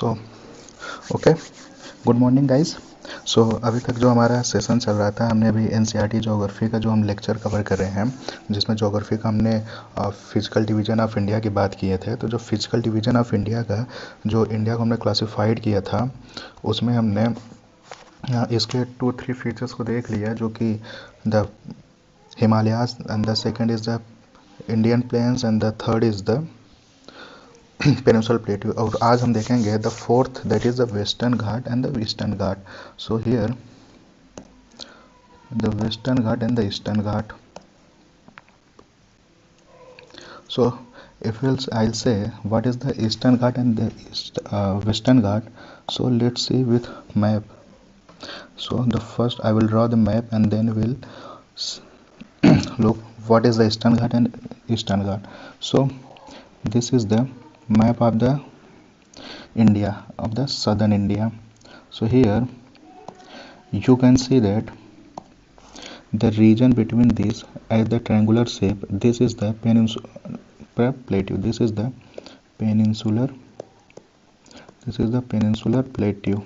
सो okay, good morning guys. सो अभी तक जो हमारा सेशन चल रहा था, हमने अभी एनसीईआरटी ज्योग्राफी का जो हम लेक्चर कवर कर रहे हैं, जिसमें ज्योग्राफी का हमने फिजिकल डिवीजन ऑफ इंडिया की बात किए थे। तो जो फिजिकल डिवीजन ऑफ इंडिया का जो इंडिया को हमने क्लासिफाइड किया था, उसमें हमने इसके 2-3 फीचर्स को देख लिया, जो कि the Himalayas and the second is the Indian plains and the third is the peninsular plateau. और आज हम देखेंगे the fourth, that is the western Ghat and the eastern Ghat. So here the western Ghat and the eastern Ghat. So if I'll say what is the eastern ghat and the western ghat. So let's see with map. So the first I will draw the map and then we'll look what is the eastern ghat and eastern ghat. So this is the map of the India, of the southern India. So here you can see that the region between these at the triangular shape, this is the peninsular plateau, this is the peninsular plateau,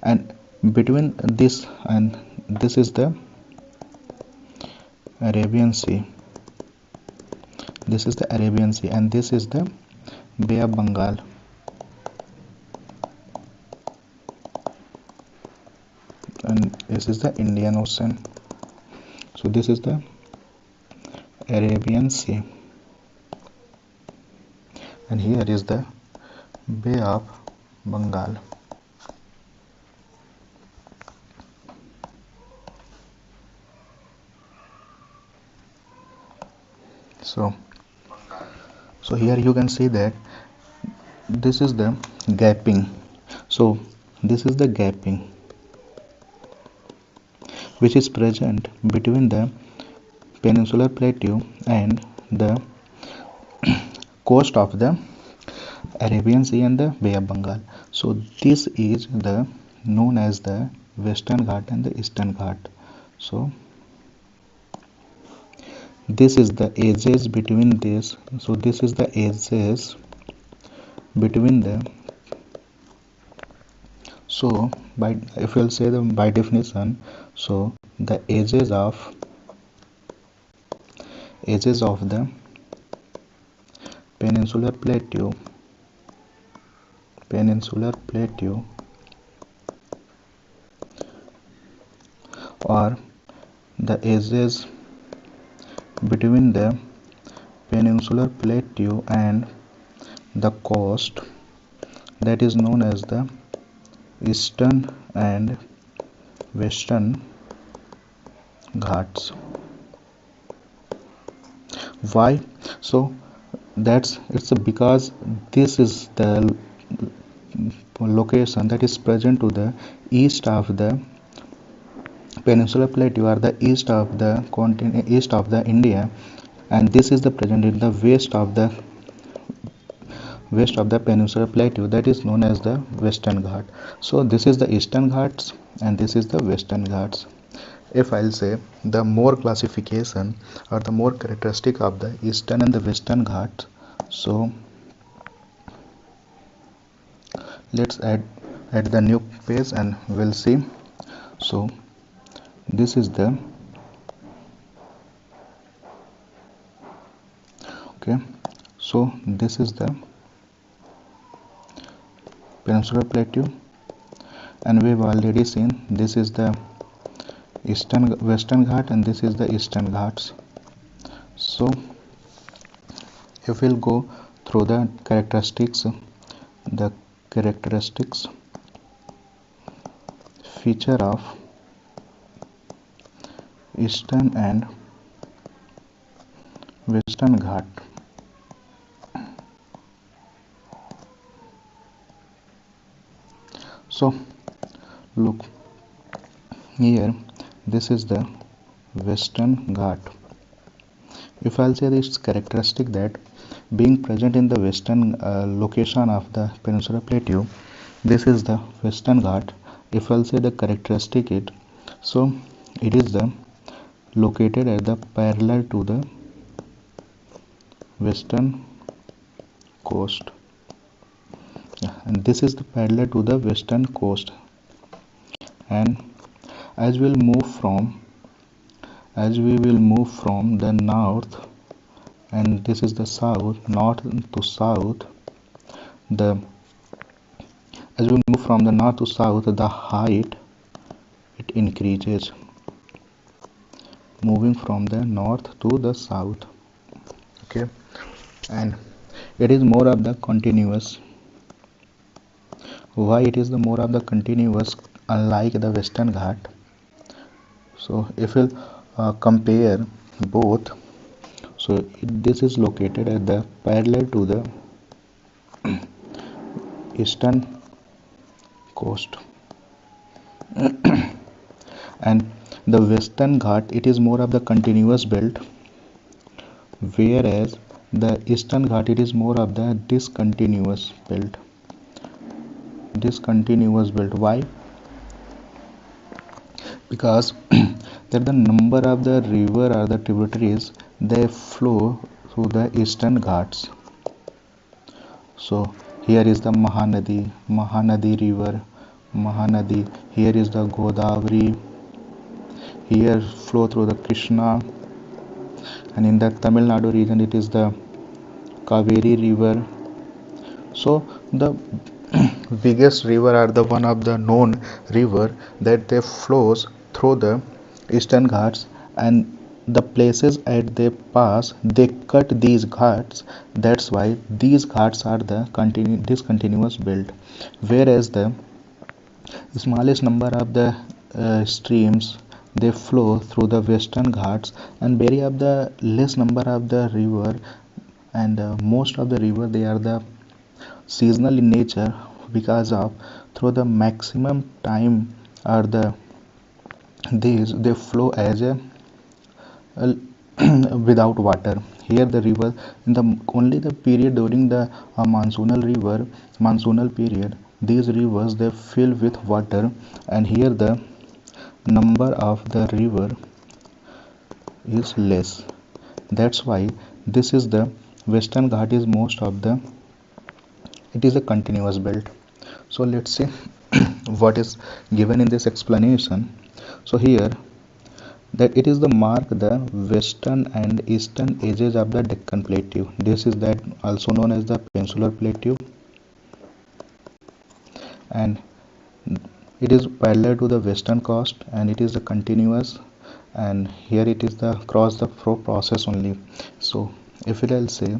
and between this and this is the Arabian Sea, this is the Arabian Sea, and this is the Bay of Bengal. And this is the Indian Ocean. So this is the Arabian Sea, and here is the Bay of Bengal. So here you can see that this is the gapping. So this is the gapping which is present between the peninsular plateau and the coast of the Arabian Sea and the Bay of Bengal. So this is the known as the Western Ghat and the Eastern Ghat. So this is the edges between this. So this is the edges between the. So by, if you'll say them by definition, so the edges of the peninsular plateau or the edges between the peninsular plateau and the coast, that is known as the Eastern and Western Ghats. Why? So it's because this is the location that is present to the east of the peninsular plateau or the east of the continent, east of the India, and this is the present in the west of the peninsular plateau, that is known as the Western Ghat. So this is the Eastern Ghats and this is the Western Ghats. If I'll say the more classification or the more characteristic of the Eastern and the Western Ghats, so let's add the new page and we'll see. So this is the so this is the peninsular plateau, and we've already seen this is the Western Ghat and this is the Eastern Ghats. So if we'll go through the characteristics feature of Eastern and Western Ghat. So look here, this is the Western Ghat. If I'll say this characteristic that being present in the western location of the peninsular plateau, this is the Western Ghat. If I'll say the characteristic it, so it is the located at the parallel to the western coast. And this is the parallel to the western coast. And as we will move from the north, and this is the north to south, the as we move from the north to south, the height it increases, moving from the north to the south. Okay, and it is more of the continuous. Why it is the more of the continuous, unlike the western ghat? So if we'll compare both, so this is located at the parallel to the eastern coast, and the western ghat it is more of the continuous belt, whereas the eastern ghat it is more of the discontinuous belt. Why? Because that the number of the river or the tributaries they flow through the eastern ghats. So here is the Mahanadi river, Mahanadi. Here is the Godavari. Here flow through the Krishna, and in the Tamil Nadu region it is the Kaveri river. So the biggest river are the one of the known river that they flows through the eastern ghats, and the places at they pass they cut these ghats. That's why these ghats are the discontinuous belt, whereas the smallest number of the streams they flow through the western ghats, and very of the less number of the river, and most of the river they are the seasonal in nature, because of through the maximum time are the these they flow as a without water. Here the river in the only the period during the monsoonal period, these rivers they fill with water, and here the number of the river is less. That's why this is the western ghat is most of the it is a continuous belt. So let's see what is given in this explanation. So here that it is the mark the western and eastern edges of the Deccan Plateau. This is that also known as the Peninsular Plateau, and it is parallel to the western coast, and it is the continuous, and here it is the cross the flow process only. So if it will say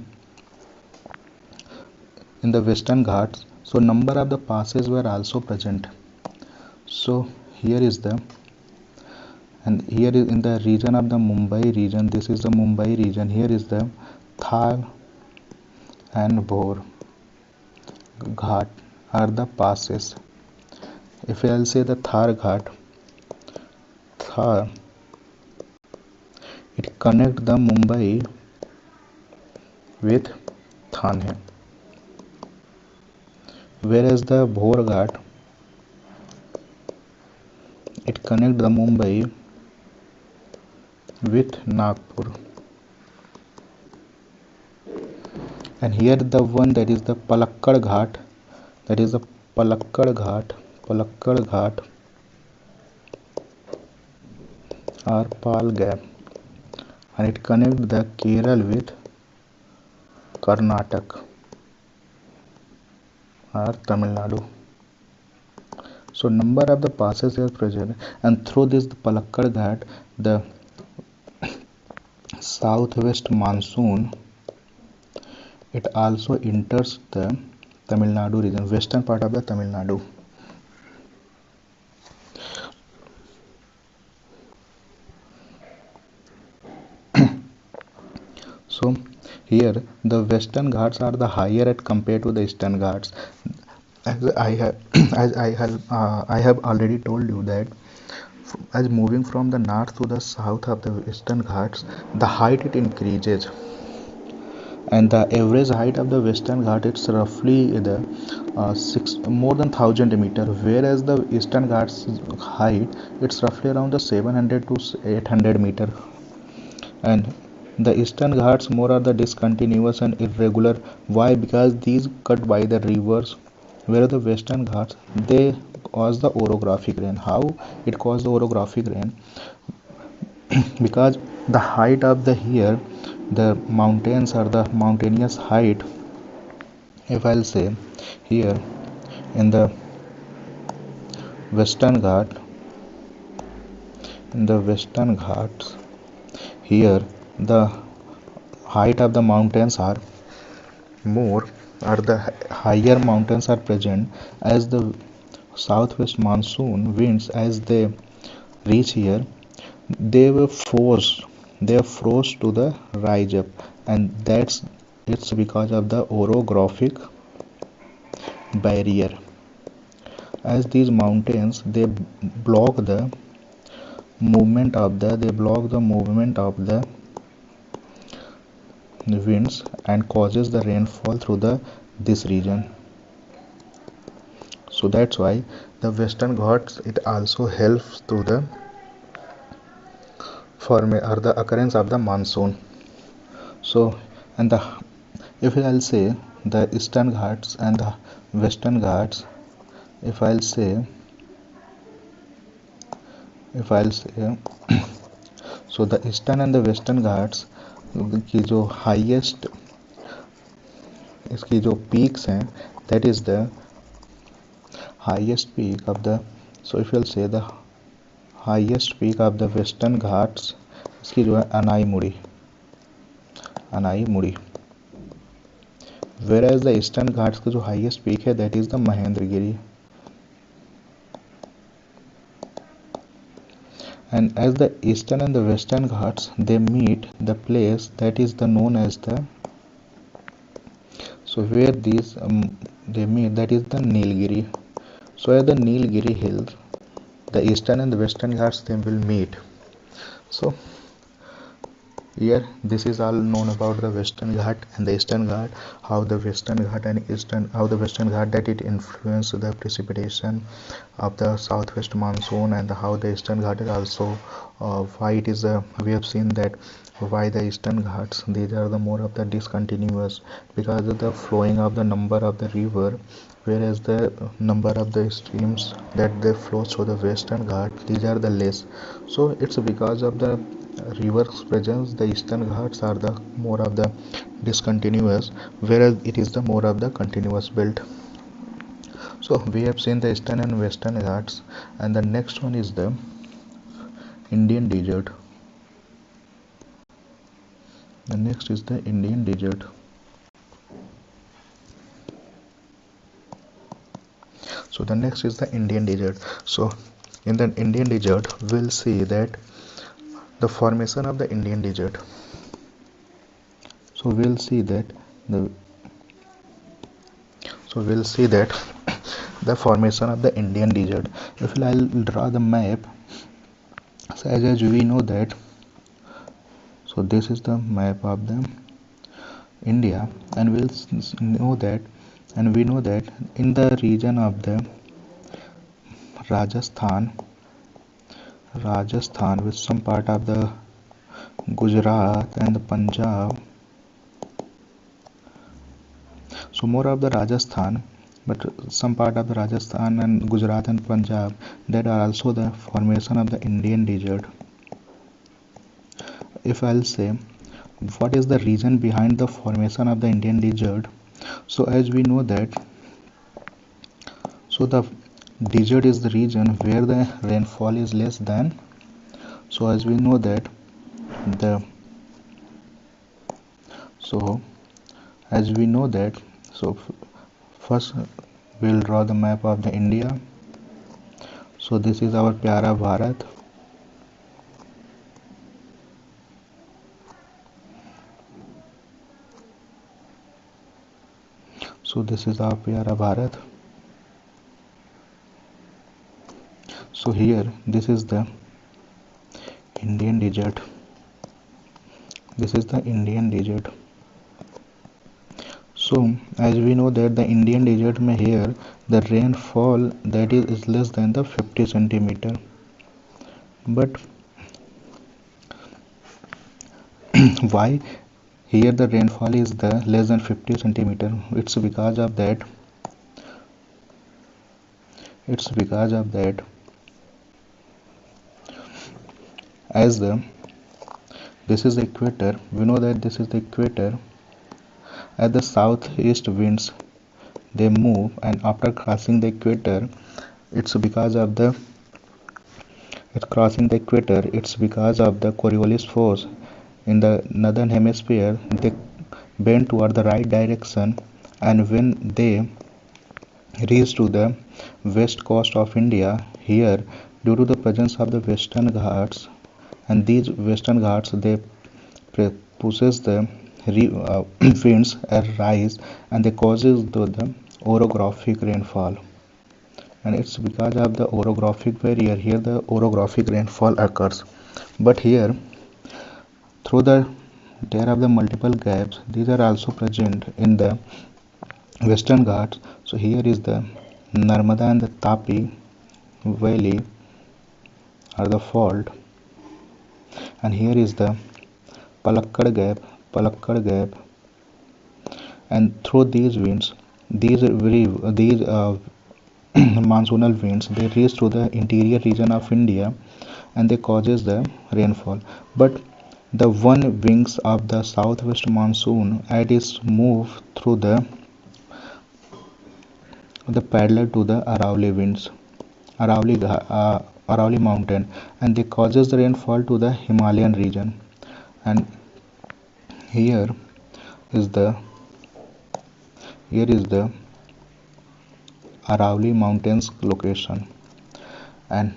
in the western ghats, so number of the passes were also present. So here is the, and here is in the region of the Mumbai region, this is the Mumbai region, here is the Thar and Bhor ghat are the passes. If I'll say the Thar ghat, Thar it connects the Mumbai with Thane, whereas the Bhor ghat it connects the Mumbai with Nagpur, and here the one that is the Palakkad ghat, that is the Palakkad ghat or Pal gap, and it connects the Kerala with Karnataka or Tamil Nadu. So number of the passes are present, and through this the Palakkad ghat the southwest monsoon it also enters the Tamil Nadu region, western part of the Tamil Nadu. So here the western ghats are the higher at compared to the eastern ghats. As I have already told you that as moving from the north to the south of the western ghats, the height it increases, and the average height of the western ghat it's roughly the more than 1000 meter, whereas the eastern ghats height it's roughly around the 700 to 800 meter. And The Eastern Ghats more are the discontinuous and irregular. Why? Because these cut by the rivers, where the Western Ghats they cause the orographic rain. How it cause the orographic rain? Because the height of the here, the mountains are the mountainous height. If I'll say here in the Western Ghat, in the Western Ghats, here the height of the mountains are more, or the higher mountains are present, as the southwest monsoon winds as they reach here, they were forced to the rise up, and that's it's because of the orographic barrier, as these mountains they block the movement of the winds and causes the rainfall through the this region. So that's why the Western Ghats it also helps to the or the occurrence of the monsoon. So, and the if I'll say the Eastern Ghats and the Western Ghats, if I'll say if I'll say so the Eastern and the Western Ghats की जो highest इसकी जो peaks हैं, that is the highest peak of the, so if you'll say the highest peak of the Western Ghats, इसकी जो है अनाई मुड़ी, whereas the Eastern Ghats का जो highest peak है that is the Mahendragiri. And as the Eastern and the Western Ghats they meet the place that is the known as the, so where these they meet, that is the Nilgiri. So at the Nilgiri hills the Eastern and the Western Ghats they will meet. So here this is all known about the Western Ghat and the Eastern Ghat, how the Western Ghat and Eastern, how the Western Ghat that it influence the precipitation of the southwest monsoon, and how the Eastern Ghat is also why it is we have seen that why the Eastern Ghats these are the more of the discontinuous, because of the flowing of the number of the river, whereas the number of the streams that they flow through the Western Ghat these are the less. So it's because of the river's presence the Eastern Ghats are the more of the discontinuous, whereas it is the more of the continuous belt. So we have seen the Eastern and Western Ghats, and the next one is the Indian Desert. The next is the Indian Desert. So the next is the Indian Desert. So in the Indian Desert we'll see that the formation of the Indian Desert. So we'll see that the the formation of the Indian Desert. If I'll draw the map, so as we know that, so this is the map of the India, and we know that in the region of the Rajasthan with some part of the Gujarat and the Punjab, so more of the Rajasthan, but some part of the Rajasthan and Gujarat and Punjab that are also the formation of the Indian Desert. If I'll say what is the reason behind the formation of the Indian Desert, so as we know that, so the desert is the region where the rainfall is less than, so as we know that the, so as we know that, so first we'll draw the map of the India. So this is our Pyara Bharat. So this is our Pyara Bharat. So here this is the Indian Desert. This is the Indian Desert. So as we know that the Indian Desert may here the rainfall that is less than the 50 centimeter, but why here the rainfall is the less than 50 centimeter? It's because of that as the this is the equator. We know that this is the equator. As the southeast winds they move, and after crossing the equator, it's because of the it's crossing the equator. It's because of the Coriolis force in the northern hemisphere. They bend toward the right direction, and when they reach to the west coast of India, here due to the presence of the Western Ghats, and these Western Ghats they pushes the winds rise, and they causes the orographic rainfall. And it's because of the orographic barrier here the orographic rainfall occurs. But here through the there are the multiple gaps, these are also present in the Western Ghats. So here is the Narmada and the Tapi valley are the fault, and here is the Palakkad gap, and through these winds, these monsoonal winds, they reach to the interior region of India, and they causes the rainfall. But the one wings of the southwest monsoon it is move through the parallel to the Aravalli winds, Aravalli mountain, and they causes the rainfall to the Himalayan region. And here is the here is the Aravalli mountains location, and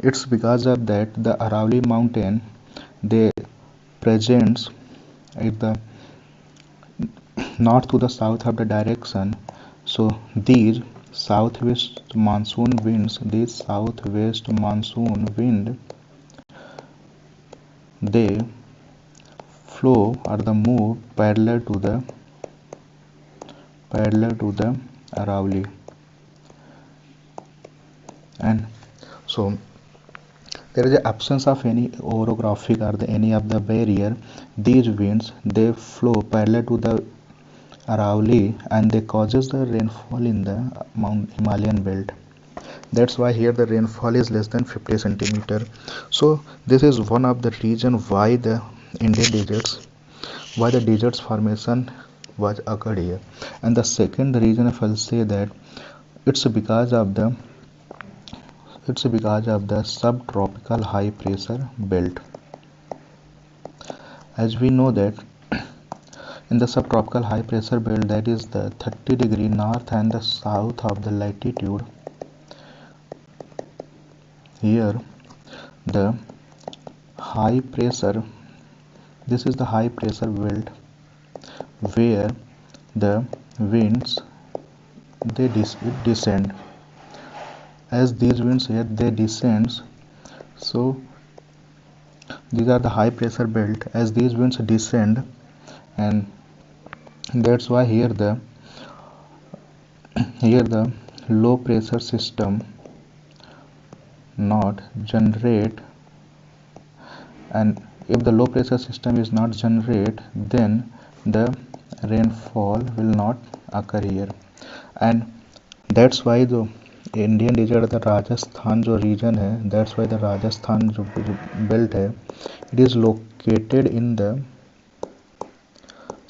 it's because of that the Aravalli mountain they presents at the north to the south of the direction. So these southwest monsoon wind they flow or the move parallel to the Aravalli. And so there is an absence of any orographic or any of the barrier. These winds they flow parallel to the Aravalli, and they causes the rainfall in the Mount Himalayan belt. That's why here the rainfall is less than 50 centimeter. So this is one of the reason why the deserts formation was occurred here. And the second reason if I'll say that it's because of the subtropical high pressure belt. As we know that in the subtropical high pressure belt, that is the 30-degree north and the south of the latitude, here the high pressure this is the high pressure belt where the winds they descend. As these winds here they descends, so these are the high pressure belt. As these winds descend, and that's why here the low pressure system not generate, and if the low pressure system is not generate, then the rainfall will not occur here. And that's why the Indian desert the Rajasthan जो region है, that's why the Rajasthan जो belt है it is located in the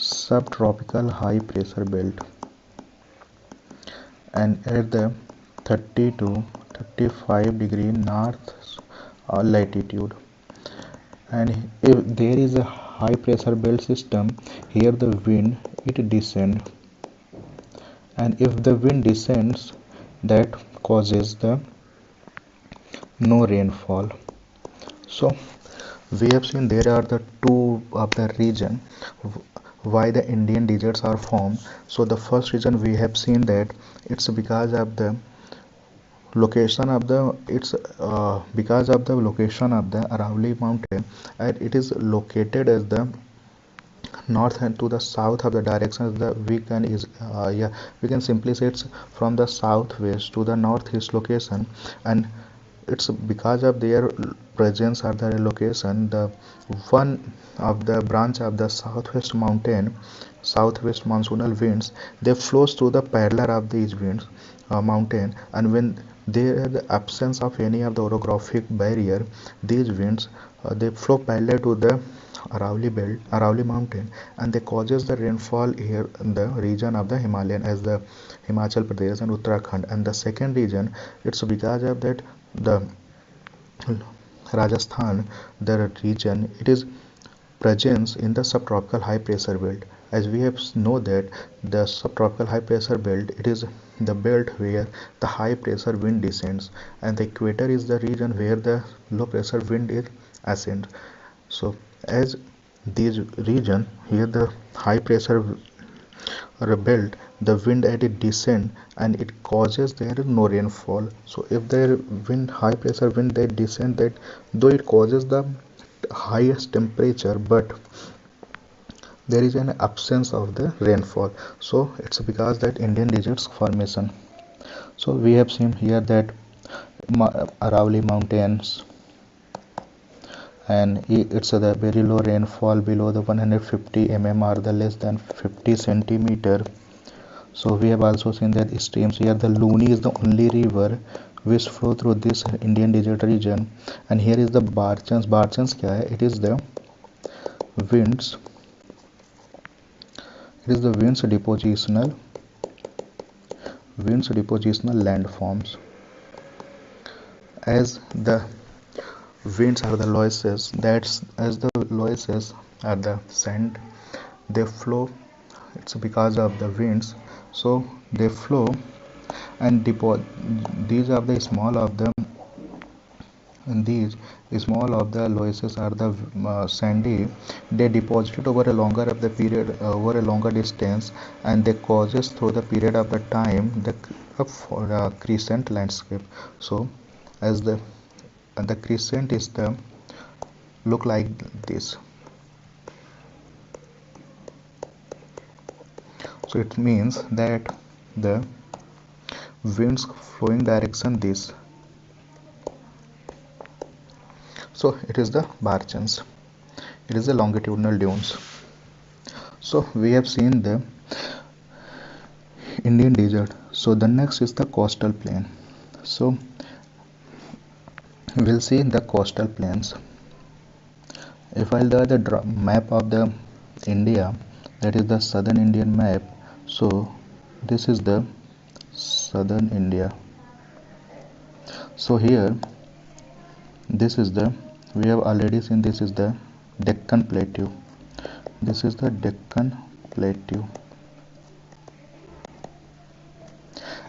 sub tropical high pressure belt and at the 30 to 35 degree north latitude. And if there is a high pressure belt system, here the wind it descends, and if the wind descends, that causes the no rainfall. So we have seen there are the two of the region why the Indian deserts are formed. So the first reason we have seen that it's because of the location of the Aravalli mountain, and it is located as the north and to the south of the directions that we can simply say it's from the southwest to the northeast location. And it's because of their presence or their location. The one of the branch of the southwest monsoonal winds, they flows through the parallel of these winds mountain, and when there is the absence of any of the orographic barrier, these winds they flow parallel to the Arauli mountain, and they causes the rainfall here in the region of the Himalayan as the Himachal Pradesh and Uttarakhand. And the second region, it's because of that the Rajasthan, the region, it is presence in the subtropical high pressure belt. As we have know that the subtropical high pressure belt, it is the belt where the high pressure wind descends, and the equator is the region where the low pressure wind is ascend. So as these region here, the high pressure belt, the wind at it descend, and it causes there is no rainfall. So if the wind high pressure wind they descend, that though it causes the highest temperature, but there is an absence of the rainfall. So it's because that Indian deserts formation. So we have seen here that Aravalli mountains, and it's a very low rainfall below the 150 mm or the less than 50 centimeter. So we have also seen that streams here, the Luni is the only river which flow through this Indian desert region. And here is the Barchans. Barchans kya hai? It is the winds. It is the winds depositional landforms. As the winds are the loess, that's as the loess are the sand, they flow. It's because of the winds, so they flow and deposit. These are the small of them, and these small of the loess are the sandy. They deposited over a longer of the period, over a longer distance, and they causes through the period of the time the crescent landscape. So as the crescent is the look like this. So it means that the winds flowing direction this. So it is the Barchans. It is the longitudinal dunes. So we have seen the Indian desert. So the next is the coastal plain. So we'll see the coastal plains. If I'll draw the map of the India, that is the southern Indian map. So this is the southern India. So here this is the, we have already seen, this is the Deccan Plateau. This is the Deccan Plateau,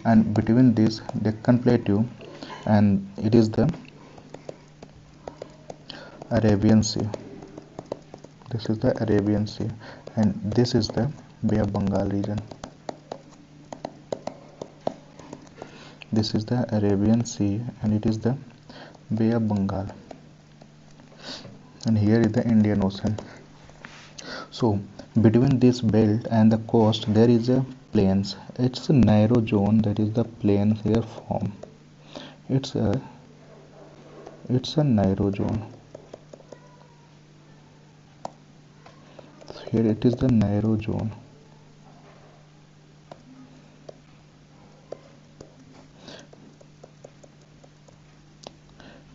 and between this Deccan Plateau and it is the Arabian Sea. This is the Arabian Sea, and this is the Bay of Bengal region. This is the Arabian Sea, and it is the Bay of Bengal, and here is the Indian Ocean. So between this belt and the coast there is a plains. It's a narrow zone, that is the plains here form. It's a narrow zone. Here it is the narrow zone.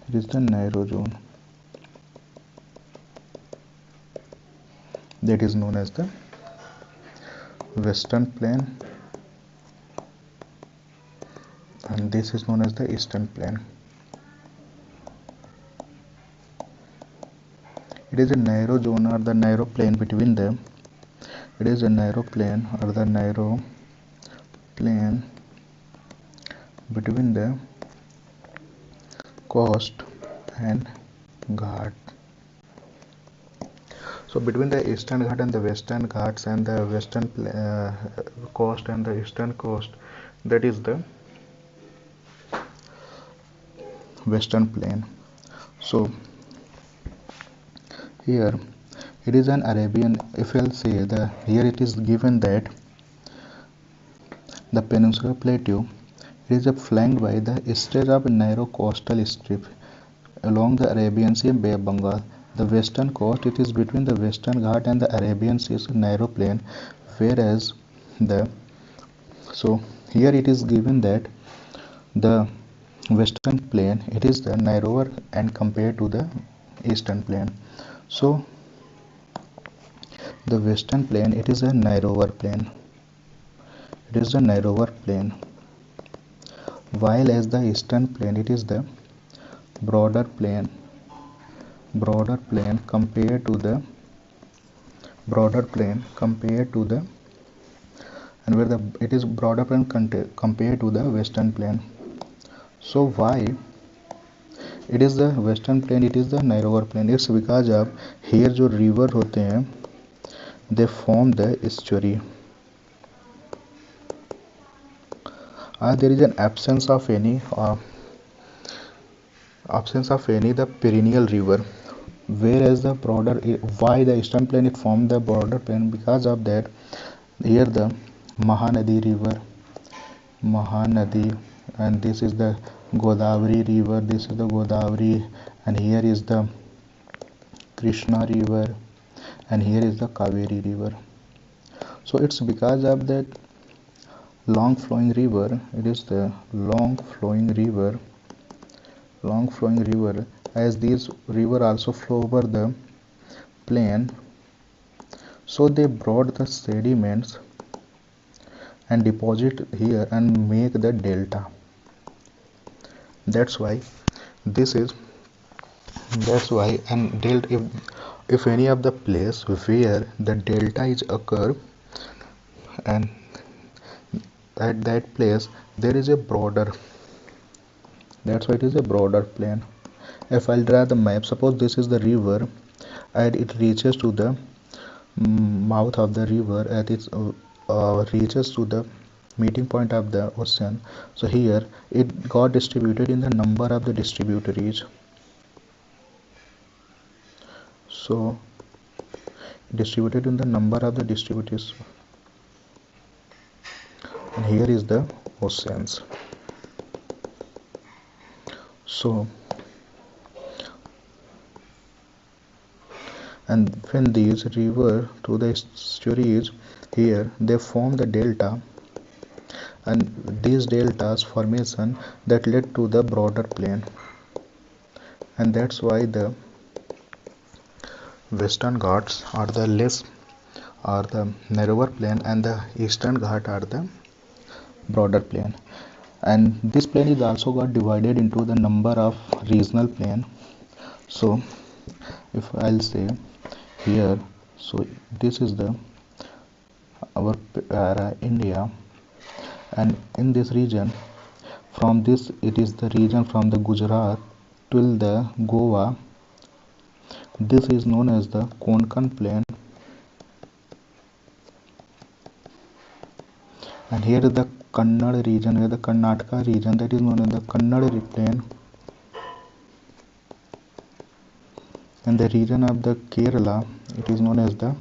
It is the narrow zone that is known as the Western Plain, and this is known as the Eastern Plain. It is a narrow zone or the narrow plain between them. It is a narrow plain or the narrow plain between the coast and Ghat. So between the Eastern Ghat and the Western Ghats and the Western coast and the Eastern coast, that is the Western Plain. So here it is an Arabian. If I'll say the here it is given that the Peninsular Plateau, It is flanked by the stretch of narrow coastal strip along the Arabian Sea and Bay of Bengal. The western coast, it is between the Western Ghat and the Arabian Sea's narrow plain, whereas the so here it is given that the western plain, it is the narrower and compared to the eastern plain. So the western plain, it is a narrower plain. It is the narrower plain, while as the eastern plain, it is the broader plain. Broader plain compared to the and where the it is broader plain compared to the western plain. So why it is the western plain, it is the narrower plain? It's because of here जो river होते हैं, they form the estuary. There is an absence of any the perennial river, whereas the broader, why the eastern plain it formed the broader plain? Because of that here the Mahanadi river, Mahanadi, and this is the Godavari river, this is the Godavari, and here is the Krishna river, and here is the Kaveri river. So it's because of that long flowing river, it is the long flowing river, as these river also flow over the plain, so they brought the sediments and deposit here and make the delta. That's why and delta, if any of the place where the delta is occur, and at that place there is a broader, that's why it is a broader plain. If I'll draw the map, suppose this is the river and it reaches to the mouth of the river, and it reaches to the meeting point of the ocean. So here it got distributed in the number of the distributaries. So distributed in the number of the distributaries, and here is the oceans. So and when these river to the estuaries here, they form the delta, and these deltas formation that led to the broader plain, and that's why the Western Ghats are the narrower plain, and the Eastern Ghat are the broader plain. And this plain is also got divided into the number of regional plain. So if I'll say here, so this is the our India, and in this region, from this it is the region from the Gujarat till the Goa, this is known as the Konkan plain, and here is the Kannada region, here the Karnataka region, that is known as the Kannada plain, and the region of the Kerala, it is known as the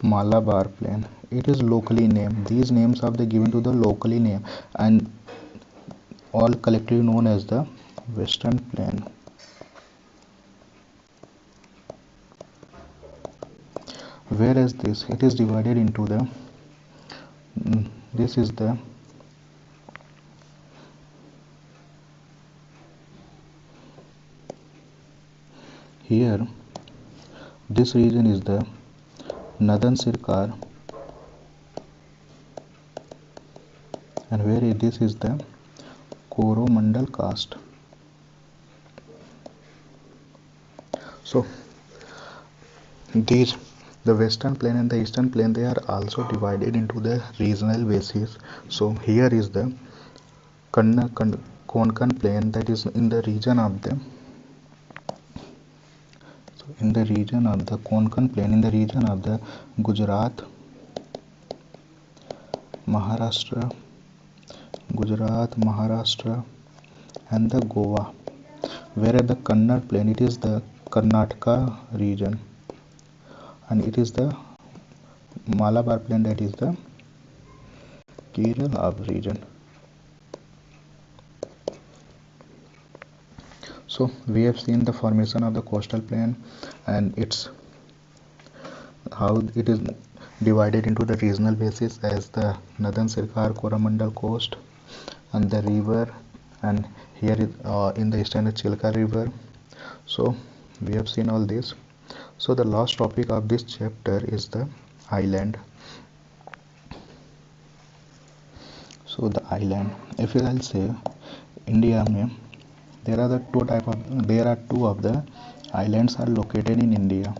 Malabar plain. It is locally named. These names are given to the locally name, and all collectively known as the Western plain. Whereas this, it is divided into the this is the here this region is the Nadan Sirkar, and where this is the Coromandel caste. So these, the Western plain and the Eastern plain, they are also divided into the regional basis. So here is the Konkan plain, that is in the region of the Konkan plain, in the region of the Gujarat, Maharashtra, and the Goa. Whereas the Kannada plain, it is the Karnataka region, and it is the Malabar plain, that is the Kerala region. So we have seen the formation of the coastal plain and its how it is divided into the regional basis as the northern Sirkar Coromandel coast and the river, and here in the eastern Chilka river. So we have seen all this. So the last topic of this chapter is the island. So the island, if I'll say India में there are two of the islands are located in India.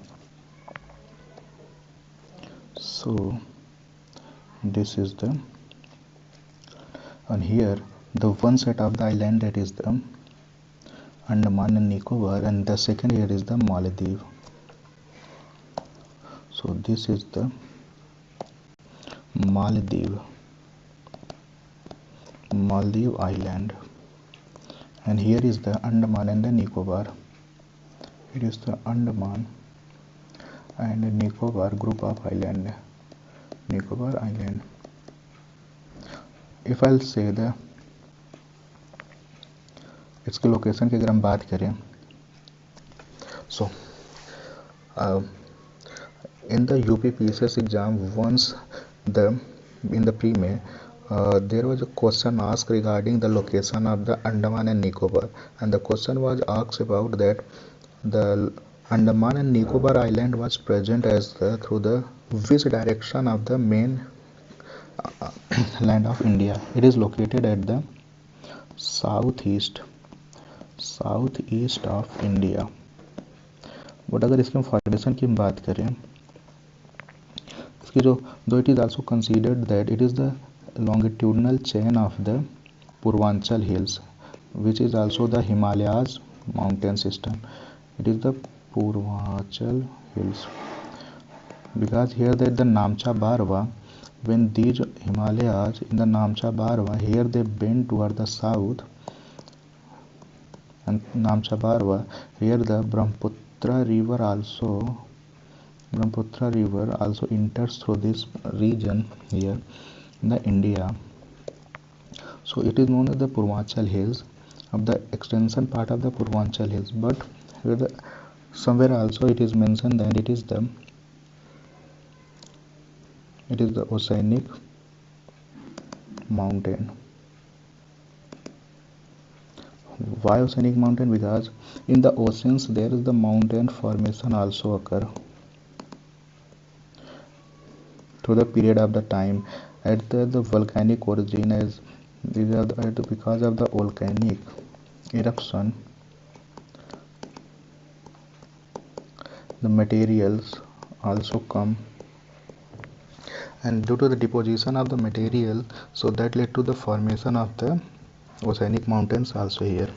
So this is the, and here the one set of the island, that is the Andaman and Nicobar, and the second here is the Maldives. So this is the Maldives island, and here is the Andaman and the Nicobar. It is the Andaman and Nicobar group of island, Nicobar island. If I'll say the इसके location की अगर हम बात करें, so in the UPPSS exam once in the pre-May there was a question asked regarding the location of the Andaman and Nicobar, and the question was asked about that the Andaman and Nicobar island was present as through the which direction of the main land of India. It is located at the southeast of India. But अगर इसके formation की बात करें, इसकी जो दो it is also considered that it is the longitudinal chain of the Purvanchal hills, which is also the Himalayas mountain system. It is the Purvanchal hills because here that the Namcha Barwa, when these Himalayas in the Namcha Barwa, here they bend toward the south, and Namcha Barwa, here the Brahmaputra river also enters through this region here in the India. So it is known as the Purvanchal hills, of the extension part of the Purvanchal hills, but here somewhere also it is mentioned that it is the oceanic mountain. Why oceanic mountain? Because in the oceans there is the mountain formation also occur through the period of the time at the volcanic origin, as because of the volcanic eruption the materials also come, and due to the deposition of the material, so that led to the formation of the oceanic mountains also here.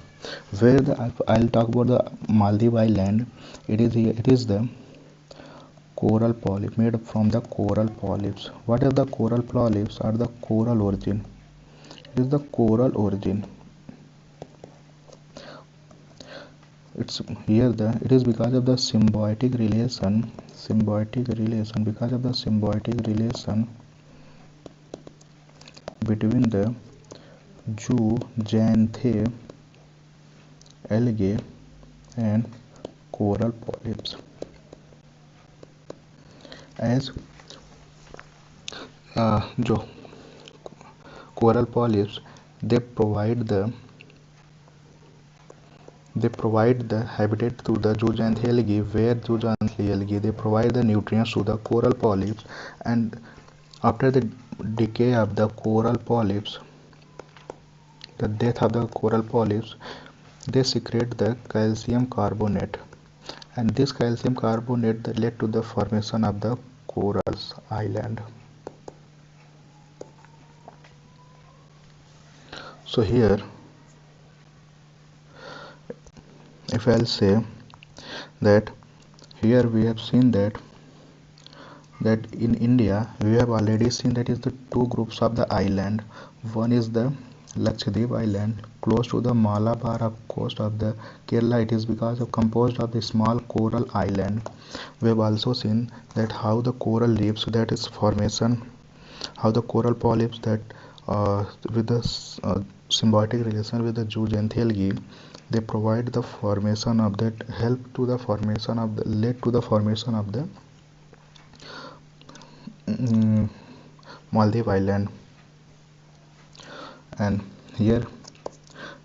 Where I'll talk about the Maldives island, it is the coral polyp made from the coral polyps. What are the coral polyps? Are the coral origin. It is the coral origin. It's here it is because of the symbiotic relation because of the symbiotic relation between the zooxanthellae algae and coral polyps, as जो coral polyps they provide the habitat to the zooxanthellae algae, where zooxanthellae algae they provide the nutrients to the coral polyps, and after the decay of the coral polyps, the death of the coral polyps, they secrete the calcium carbonate, and this calcium carbonate that led to the formation of the corals island. So here if I'll say that here we have seen that in India we have already seen that is the two groups of the island. One is the Lakshadweep island close to the Malabar coast of the Kerala. It is because of composed of the small coral island. We have also seen that how the coral reefs, that is formation, how the coral polyps that with the symbiotic relation with the zooxanthellae algae, they provide the formation of that, help to the formation of the, led to the formation of the mm, Maldive Island. And here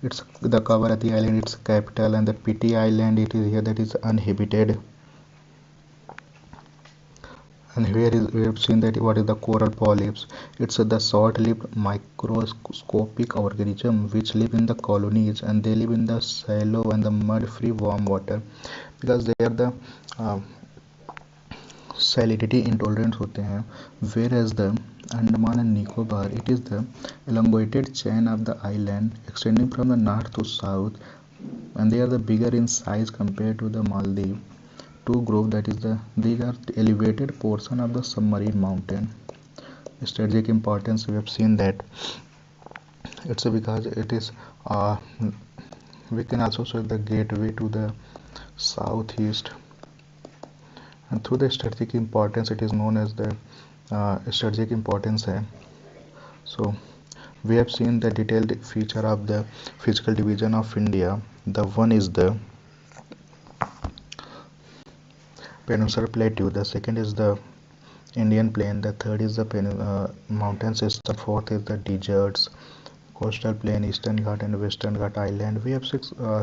it's the cover of the island, its capital, and the Pity Island, it is here, that is uninhabited. And here is, we have seen that what is the coral polyps. It's the short-lived microscopic organism which live in the colonies, and they live in the shallow and the mud-free warm water, because they are the salinity intolerant होते हैं. Whereas the Andaman and Nicobar, it is the elongated chain of the island extending from the north to south, and they are the bigger in size compared to the Maldives. Two group, that is the, these are the elevated portion of the submarine mountain. Strategic importance, we have seen that it's because it is we can also say the gateway to the southeast, and through the strategic importance it is known as the strategic importance hai. So we have seen the detailed feature of the physical division of India. The one is the peninsular plateau, the second is the Indian plain, the third is the mountain system, fourth is the deserts, coastal plain, eastern Ghat and western Ghat island. We have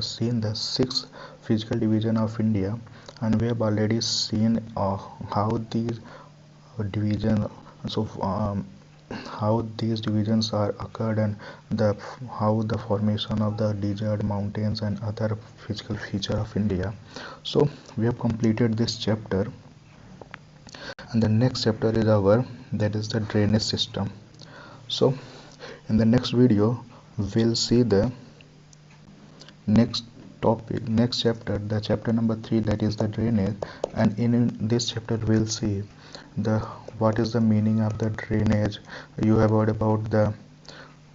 seen the six physical division of India, and we have already seen how these division, so how these divisions are occurred, and the how the formation of the desert, mountains and other physical feature of India. So we have completed this chapter, and the next chapter is our, that is the drainage system. So in the next video we'll see the next topic, next chapter, the chapter number 3, that is the drainage. And in this chapter we'll see the what is the meaning of the drainage. You have heard about the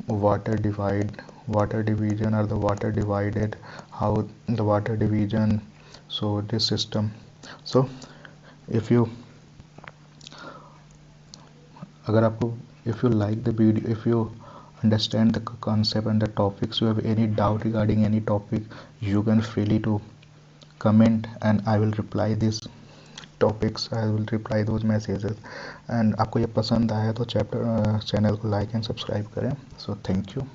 water division, or the water divided, how the water division, so this system. So if you, अगर आपको, if you like the video, if you understand the concept and the topics, you have any doubt regarding any topic, you can freely to comment, and I will reply this topics, I will reply those messages. And आपको ये पसंद आया तो channel को like and subscribe करें. So thank you.